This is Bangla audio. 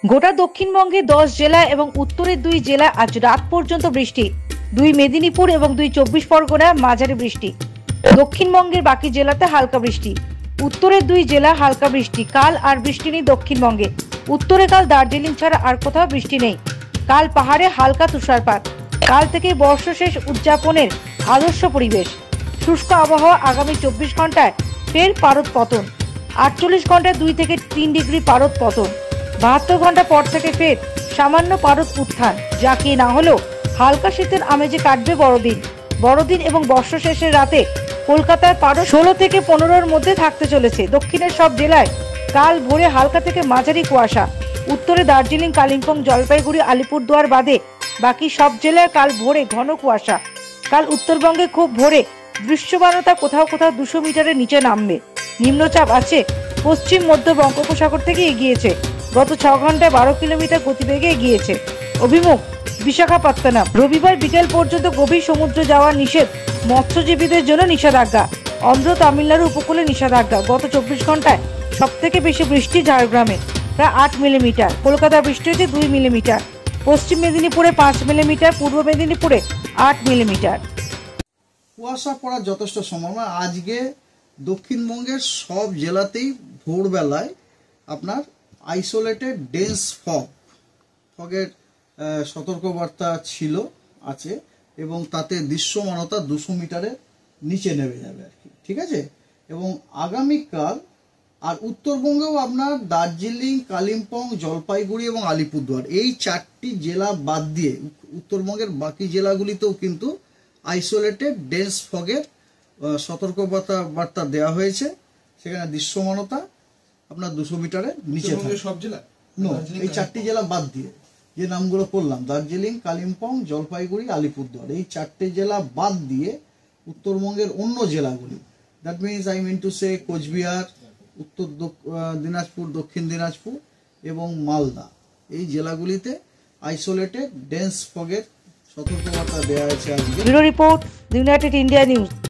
গোটা দক্ষিণবঙ্গে 10 জেলা এবং উত্তরের 2 জেলা আজ রাত পর্যন্ত বৃষ্টি। 2 মেদিনীপুর এবং 2 24 পরগনা মাঝারি বৃষ্টি। দক্ষিণবঙ্গের বাকি জেলাতে হালকা বৃষ্টি। উত্তরের 2 জেলা হালকা বৃষ্টি। কাল আর বৃষ্টি নেই দক্ষিণবঙ্গে। উত্তরে কাল দার্জিলিং ছাড়া আর কোথাও বৃষ্টি নেই। কাল পাহাড়ে হালকা তুষারপাত। কাল থেকে বর্ষ শেষ উদযাপনের আদর্শ পরিবেশ। শুষ্ক আবহাওয়া আগামী 24 ঘন্টায় ফের পারদ পতন। 48 ঘন্টায় 2 থেকে 3 ডিগ্রি পারদ পতন। 72 ঘন্টা পর থেকে ফের সামান্য পারদ উত্থান। যা কি না হলেও হালকা শীতের আমেজে কাটবে বড়দিন এবং বর্ষ শেষের রাতে কলকাতায় পারদ 16 থেকে 15-র মধ্যে থাকতে চলেছে। দক্ষিণের সব জেলায় কাল ভোরে হালকা থেকে মাঝারি কুয়াশা। উত্তরে দার্জিলিং, কালিম্পং, জলপাইগুড়ি, আলিপুরদুয়ার বাদে বাকি সব জেলায় কাল ভোরে ঘন কুয়াশা। কাল উত্তরবঙ্গে খুব ভোরে দৃশ্যমানতা কোথাও কোথাও 200 মিটারের নিচে নামবে। নিম্নচাপ আছে পশ্চিম মধ্য বঙ্গোপসাগর থেকে এগিয়েছে। গত 6 ঘন্টায় 12 কিলোমিটার গতিবেগে এগিয়েছে। অভিমুখ বিশাখাপত্তনম। রবিবার বিকেল পর্যন্ত গভীর সমুদ্র যাওয়া নিষেধ। মৎস্যজীবীদের জন্য নিষেধাজ্ঞা। অন্ধ্র তামিলনাড়ু উপকূলে নিষেধাজ্ঞা। গত 24 ঘন্টায় সব থেকে বেশি বৃষ্টি ঝাড়গ্রামে প্রায় 8 মিলিমিটার। কলকাতা বৃষ্টি হয়েছে 2 মিলিমিটার। পশ্চিম মেদিনীপুরে 5 মিলিমিটার। পূর্ব মেদিনীপুরে 8 মিলিমিটার। কুয়াশা পড়ার যথেষ্ট সম্ভাবনা। আজকে দক্ষিণবঙ্গের সব জেলাতেই ভোরবেলায় আপনার আইসোলেটেড ডেন্স ফগের সতর্কবার্তা আছে এবং তাতে দৃশ্যমানতা 200 মিটারের নিচে নেমে যাবে আর কি, ঠিক আছে। এবং আগামীকাল আর উত্তরবঙ্গেও আপনার দার্জিলিং, কালিম্পং, জলপাইগুড়ি এবং আলিপুরদুয়ার এই 4টি জেলা বাদ দিয়ে উত্তরবঙ্গের বাকি জেলাগুলিতেও কিন্তু আইসোলেটেড ডেন্স ফগের সতর্কবার্তা দেওয়া হয়েছে। সেখানে দৃশ্যমানতা আপনার 200 মিটারের নিচে থাকে সব জেলা। এই 4টি জেলা বাদ দিয়ে যে নামগুলো করলাম, দার্জিলিং, কালিম্পং, জলপাইগুড়ি, আলিপুরদুয়ার, এই 4টে জেলা বাদ দিয়ে উত্তরবঙ্গের অন্য জেলাগুলি, that means I mean to say Coochbehar, Uttar Dinajpur, দক্ষিণ দিনাজপুর এবং মালদা, এই জেলাগুলিতে আইসোলেটেড ডেন্স ফগের সতর্কবার্তা দেওয়া হয়েছে আজকে। Bureau report, United India news.